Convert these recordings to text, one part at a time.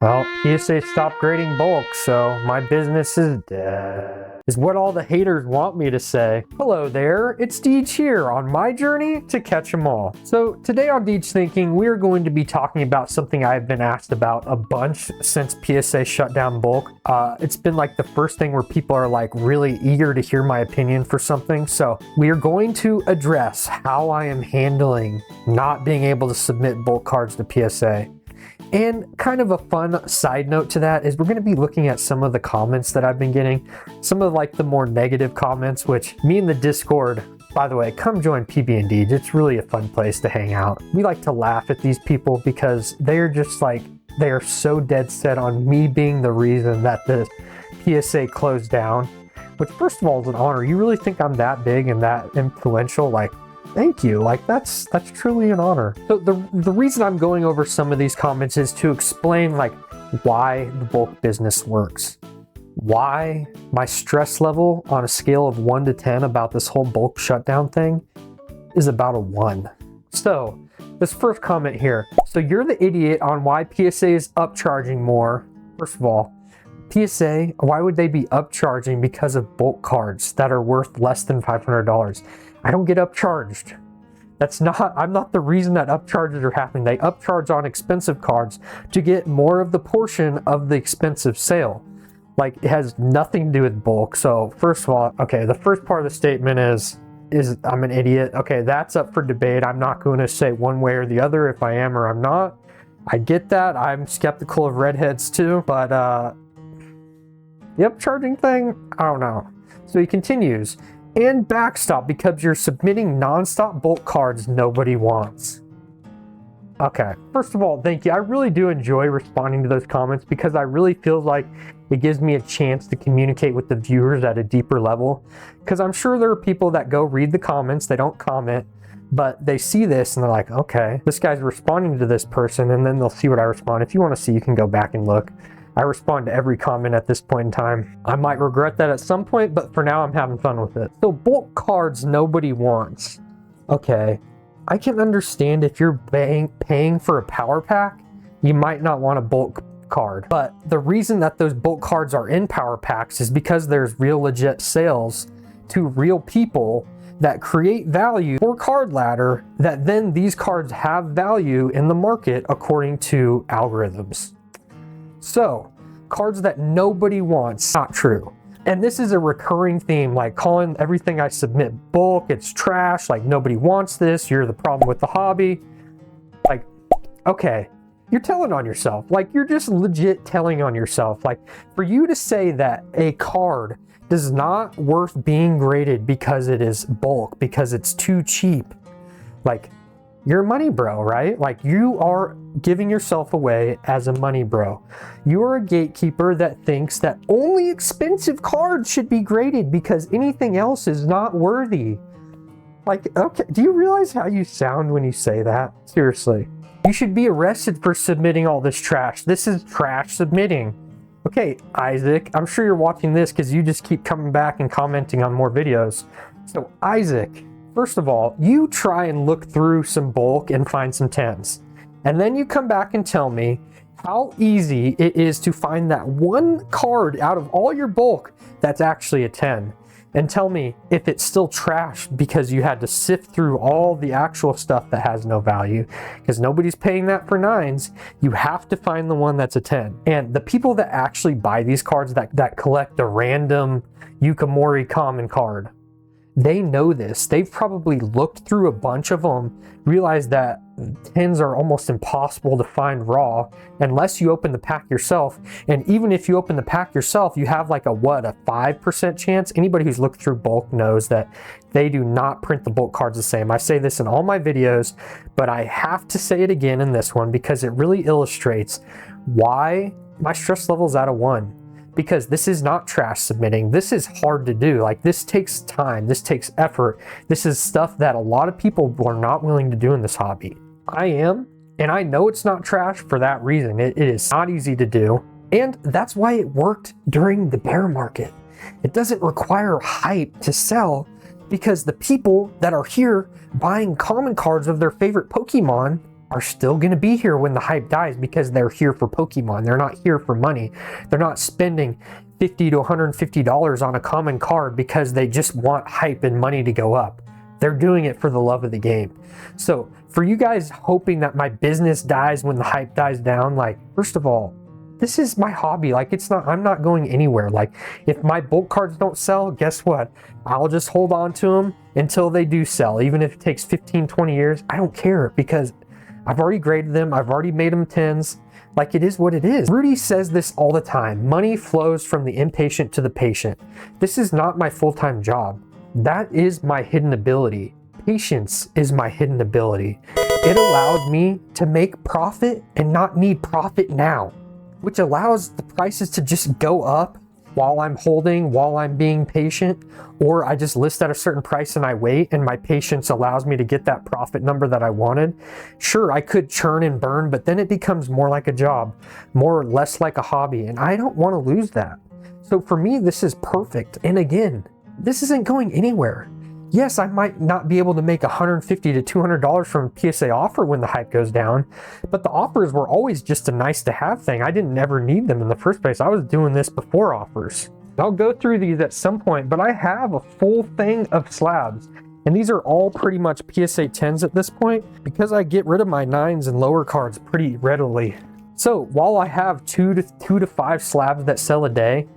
Well, PSA stopped grading bulk, so my business is dead, is what all the haters want me to say. Hello there, it's Deej here on my journey to catch 'em all. So today on Deej Thinking, we are going to be talking about something I've been asked about a bunch since PSA shut down bulk. It's been like the first thing where people are like really eager to hear my opinion for something. So we are going to address how I am handling not being able to submit bulk cards to PSA. And kind of a fun side note to that is we're going to be looking at some of the comments that I've been getting, some of like the more negative comments, which me and the Discord, by the way, come join PB&D. It's really a fun place to hang out. We like to laugh at these people because they are just like, they are so dead set on me being the reason that the PSA closed down, which first of all is an honor. You really think I'm that big and that influential? Like, thank you. Like that's truly an honor. So the reason I'm going over some of these comments is to explain like why the bulk business works. Why my stress level on a scale of 1 to 10 about this whole bulk shutdown thing is about a 1. So this first comment here. So you're the idiot on why PSA is upcharging more. First of all, PSA, why would they be upcharging because of bulk cards that are worth less than $500? I don't get upcharged. I'm not the reason that upcharges are happening. They upcharge on expensive cards to get more of the portion of the expensive sale. Like it has nothing to do with bulk. So first of all, okay, the first part of the statement is I'm an idiot. Okay, that's up for debate. I'm not going to say one way or the other if I am or I'm not. I get that. I'm skeptical of redheads too, but the upcharging thing, I don't know. So he continues. And backstop because you're submitting non-stop bulk cards nobody wants. Okay, first of all, thank you. I really do enjoy responding to those comments because I really feel like it gives me a chance to communicate with the viewers at a deeper level. Because I'm sure there are people that go read the comments, they don't comment, but they see this and they're like, okay, this guy's responding to this person, and then they'll see what I respond. If you want to see, you can go back and look. I respond to every comment at this point in time. I might regret that at some point, but for now I'm having fun with it. So bulk cards nobody wants. Okay, I can understand if you're paying for a power pack, you might not want a bulk card. But the reason that those bulk cards are in power packs is because there's real legit sales to real people that create value for Card Ladder, that then these cards have value in the market according to algorithms. So, cards that nobody wants, not true. And this is a recurring theme, like calling everything I submit bulk, it's trash, like nobody wants this, you're the problem with the hobby. Like, okay, you're telling on yourself. Like, you're just legit telling on yourself. Like, for you to say that a card is not worth being graded because it is bulk, because it's too cheap, like, you're a money bro, right? Like you are giving yourself away as a money bro. You are a gatekeeper that thinks that only expensive cards should be graded because anything else is not worthy. Like, okay, do you realize how you sound when you say that? Seriously. You should be arrested for submitting all this trash. This is trash submitting. Okay, Isaac, I'm sure you're watching this because you just keep coming back and commenting on more videos. So Isaac, first of all, you try and look through some bulk and find some 10s. And then you come back and tell me how easy it is to find that one card out of all your bulk that's actually a 10. And tell me if it's still trash because you had to sift through all the actual stuff that has no value. Because nobody's paying that for 9s. You have to find the one that's a 10. And the people that actually buy these cards that collect a random Yukimori common card, they know this. They've probably looked through a bunch of them, realized that 10s are almost impossible to find raw unless you open the pack yourself. And even if you open the pack yourself, you have like a 5% chance. Anybody who's looked through bulk knows that they do not print the bulk cards the same. I say this in all my videos, but I have to say it again in this one because it really illustrates why my stress level is at a 1. Because this is not trash submitting. This is hard to do. Like, this takes time. This takes effort. This is stuff that a lot of people are not willing to do in this hobby. I am, and I know it's not trash for that reason. It is not easy to do. And that's why it worked during the bear market. It doesn't require hype to sell because the people that are here buying common cards of their favorite Pokemon are still going to be here when the hype dies because they're here for Pokemon. They're not here for money. They're not spending $50 to $150 on a common card because they just want hype and money to go up. They're doing it for the love of the game. So for you guys hoping that my business dies when the hype dies down, like, first of all, this is my hobby. Like, I'm not going anywhere. Like, if my bulk cards don't sell, guess what? I'll just hold on to them until they do sell. Even if it takes 15, 20 years, I don't care because I've already graded them. I've already made them 10s. Like, it is what it is. Rudy says this all the time. Money flows from the impatient to the patient. This is not my full-time job. That is my hidden ability. Patience is my hidden ability. It allows me to make profit and not need profit now, which allows the prices to just go up while I'm holding, while I'm being patient, or I just list at a certain price and I wait, and my patience allows me to get that profit number that I wanted. Sure, I could churn and burn, but then it becomes more like a job, more or less like a hobby, and I don't want to lose that. So for me, this is perfect. And again, this isn't going anywhere. Yes, I might not be able to make $150 to $200 from a PSA offer when the hype goes down, but the offers were always just a nice to have thing. I didn't ever need them in the first place. I was doing this before offers. I'll go through these at some point, but I have a full thing of slabs, and these are all pretty much PSA 10s at this point because I get rid of my 9s and lower cards pretty readily. So while I have two to five slabs that sell a day,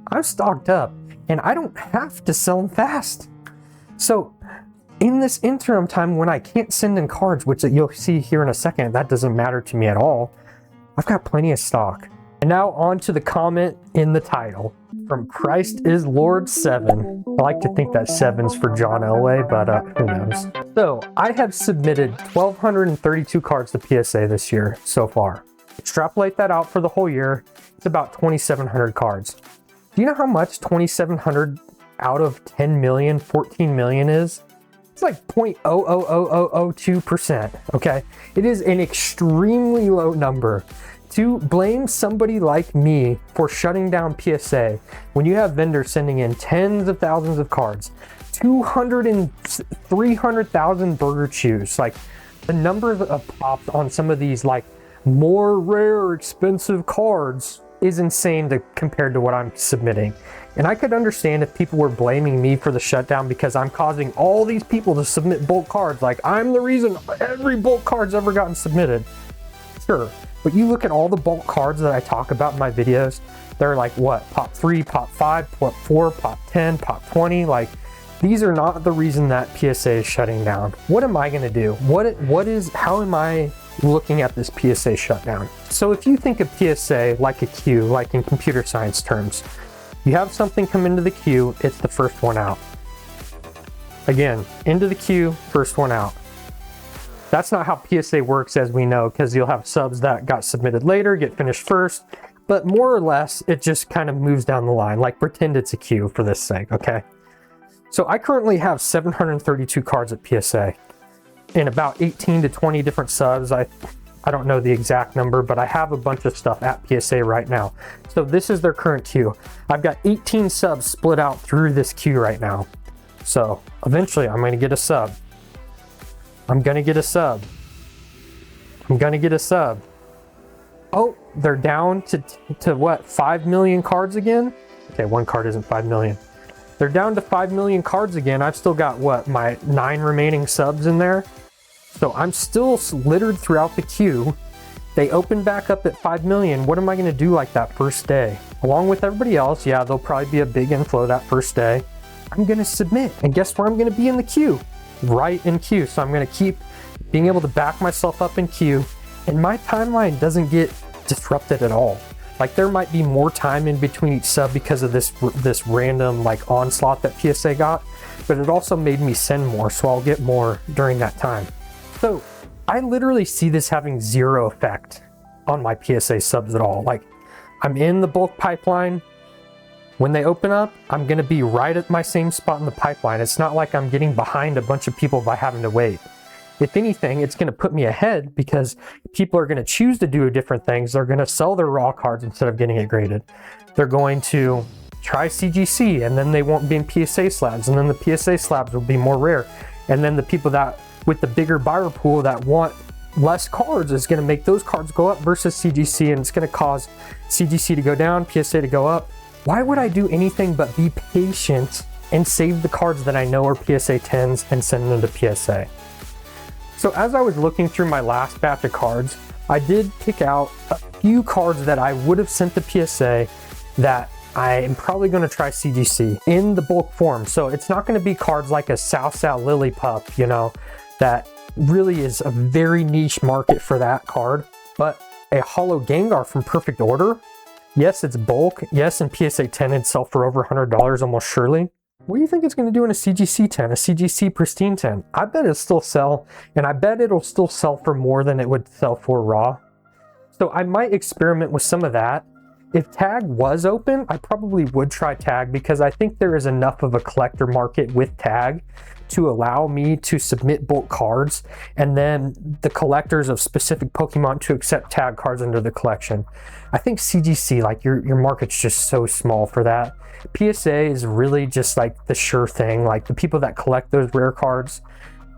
I'm stocked up and I don't have to sell them fast. So in this interim time when I can't send in cards, which you'll see here in a second, that doesn't matter to me at all, I've got plenty of stock. And now on to the comment in the title from Christ is Lord 7. I like to think that 7's for John Elway, but who knows. So I have submitted 1,232 cards to PSA this year so far. Extrapolate that out for the whole year, it's about 2,700 cards. Do you know how much 2,700 out of 10 million, 14 million is? It's like 0.00002%, okay? It is an extremely low number. To blame somebody like me for shutting down PSA when you have vendors sending in tens of thousands of cards, 200 and 300,000 burger chews, like the number of pops on some of these like more rare, expensive cards is insane compared to what I'm submitting. And I could understand if people were blaming me for the shutdown because I'm causing all these people to submit bulk cards. Like, I'm the reason every bulk card's ever gotten submitted. Sure, but you look at all the bulk cards that I talk about in my videos, they're like what? Pop 3, Pop 5, Pop 4, Pop 10, Pop 20. Like, these are not the reason that PSA is shutting down. What am I gonna do? How am I looking at this PSA shutdown? So if you think of PSA like a queue, like in computer science terms, you have something come into the queue, it's the first one out. Again, into the queue, first one out. That's not how PSA works, as we know, because you'll have subs that got submitted later, get finished first, but more or less, it just kind of moves down the line. Like, pretend it's a queue for this sake, okay? So I currently have 732 cards at PSA in about 18 to 20 different subs. I don't know the exact number, but I have a bunch of stuff at PSA right now. So this is their current queue. I've got 18 subs split out through this queue right now. So eventually I'm going to get a sub. I'm going to get a sub. I'm going to get a sub. Oh, they're down to what? 5 million cards again? Okay, one card isn't 5 million. They're down to 5 million cards again. I've still got what? My 9 remaining subs in there. So I'm still littered throughout the queue. They open back up at 5 million. What am I gonna do like that first day? Along with everybody else, yeah, there'll probably be a big inflow that first day. I'm gonna submit, and guess where I'm gonna be in the queue? Right in queue. So I'm gonna keep being able to back myself up in queue, and my timeline doesn't get disrupted at all. Like, there might be more time in between each sub because of this random like onslaught that PSA got, but it also made me send more, so I'll get more during that time. So I literally see this having zero effect on my PSA subs at all. Like, I'm in the bulk pipeline. When they open up, I'm gonna be right at my same spot in the pipeline. It's not like I'm getting behind a bunch of people by having to wait. If anything, it's gonna put me ahead because people are gonna choose to do different things. They're gonna sell their raw cards instead of getting it graded. They're going to try CGC, and then they won't be in PSA slabs, and then the PSA slabs will be more rare. And then the people that with the bigger buyer pool that want less cards is going to make those cards go up versus CGC, and it's going to cause CGC to go down, PSA to go up. Why would I do anything but be patient and save the cards that I know are PSA 10s and send them to PSA? So as I was looking through my last batch of cards, I did pick out a few cards that I would have sent to PSA that I am probably going to try CGC in the bulk form. So it's not going to be cards like a Sao Lillipup, you know, that really is a very niche market for that card. But a Holo Gengar from Perfect Order, yes, it's bulk. Yes, in PSA 10 it'd sell for over $100 almost surely. What do you think it's going to do in a CGC 10, a CGC Pristine 10? I bet it'll still sell, and I bet it'll still sell for more than it would sell for raw. So I might experiment with some of that. If tag was open, I probably would try tag, because I think there is enough of a collector market with tag to allow me to submit bulk cards, and then the collectors of specific Pokemon to accept tag cards into the collection. I think CGC, like your market's just so small for that. PSA is really just like the sure thing. Like the people that collect those rare cards,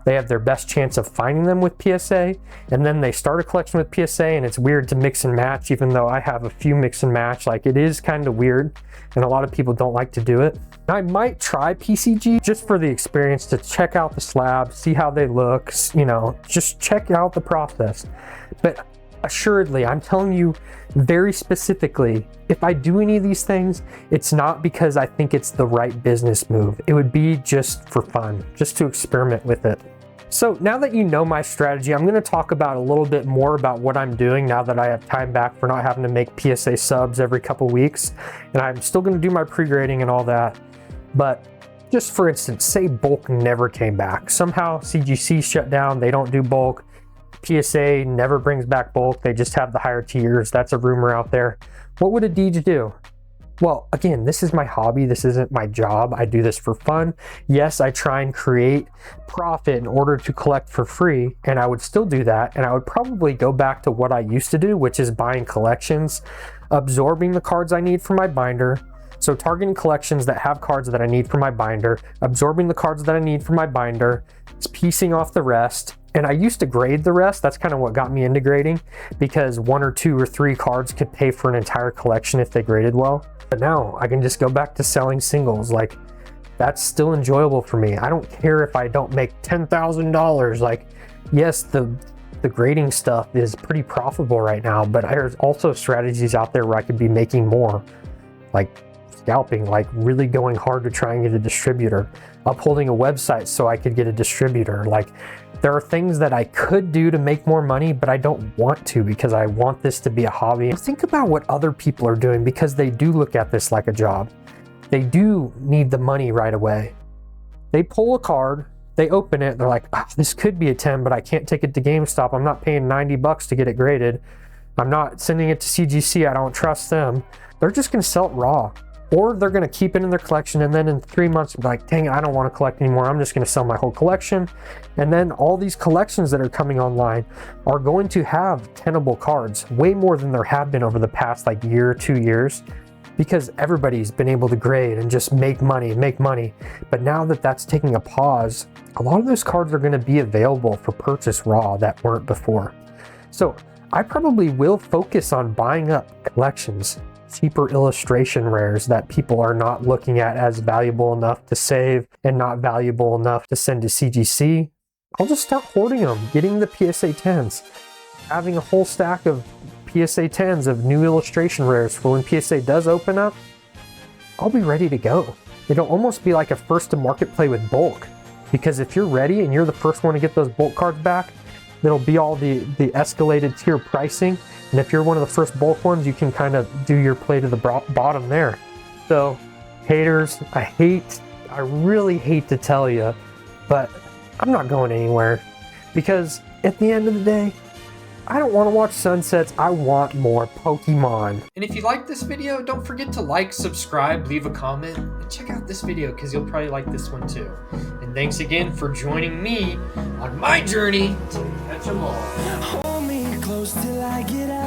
they have their best chance of finding them with PSA, and then they start a collection with PSA, and it's weird to mix and match, even though I have a few mix and match. Like, it is kind of weird, and a lot of people don't like to do it. I might try PCG just for the experience, to check out the slabs, see how they look, you know, just check out the process. But assuredly, I'm telling you very specifically, if I do any of these things, it's not because I think it's the right business move. It would be just for fun, just to experiment with it. So now that you know my strategy, I'm going to talk about a little bit more about what I'm doing now that I have time back for not having to make PSA subs every couple weeks. And I'm still going to do my pre-grading and all that. But just for instance, say bulk never came back. Somehow CGC shut down, they don't do bulk. PSA never brings back bulk, they just have the higher tiers. That's a rumor out there. What would a Deej do? Well, again, this is my hobby. This isn't my job. I do this for fun. Yes, I try and create profit in order to collect for free, and I would still do that. And I would probably go back to what I used to do, which is buying collections, absorbing the cards I need for my binder. So targeting collections that have cards that I need for my binder, absorbing the cards that I need for my binder, piecing off the rest. And I used to grade the rest. That's kind of what got me into grading, because 1 or 2 or 3 cards could pay for an entire collection if they graded well. But now I can just go back to selling singles. Like, that's still enjoyable for me. I don't care if I don't make $10,000. Like, yes, the grading stuff is pretty profitable right now, but there's also strategies out there where I could be making more, like scalping, like really going hard to try and get a distributor, upholding a website so I could get a distributor. Like, there are things that I could do to make more money, but I don't want to, because I want this to be a hobby. Think about what other people are doing, because they do look at this like a job. They do need the money right away. They pull a card, they open it, they're like, oh, this could be a 10, but I can't take it to GameStop. I'm not paying $90 to get it graded. I'm not sending it to CGC. I don't trust them. They're just gonna sell it raw. Or they're going to keep it in their collection, and then in 3 months, be like, dang it, I don't want to collect anymore. I'm just going to sell my whole collection. And then all these collections that are coming online are going to have tenable cards, way more than there have been over the past like year, 2 years, because everybody's been able to grade and just make money. But now that that's taking a pause, a lot of those cards are going to be available for purchase raw that weren't before. So I probably will focus on buying up collections, cheaper illustration rares that people are not looking at as valuable enough to save and not valuable enough to send to CGC. I'll just start hoarding them, getting the PSA 10s, having a whole stack of PSA 10s of new illustration rares for when PSA does open up. I'll be ready to go. It'll almost be like a first to market play with bulk, because if you're ready and you're the first one to get those bulk cards back, it'll be all the escalated tier pricing. And if you're one of the first bulk ones, you can kind of do your play to the bottom there. So haters, I really hate to tell you, but I'm not going anywhere, because at the end of the day, I don't want to watch sunsets. I want more Pokemon. And if you like this video, don't forget to like, subscribe, leave a comment, and check out this video, because you'll probably like this one too. And thanks again for joining me on my journey to catch 'em all. Hold me close till I get out.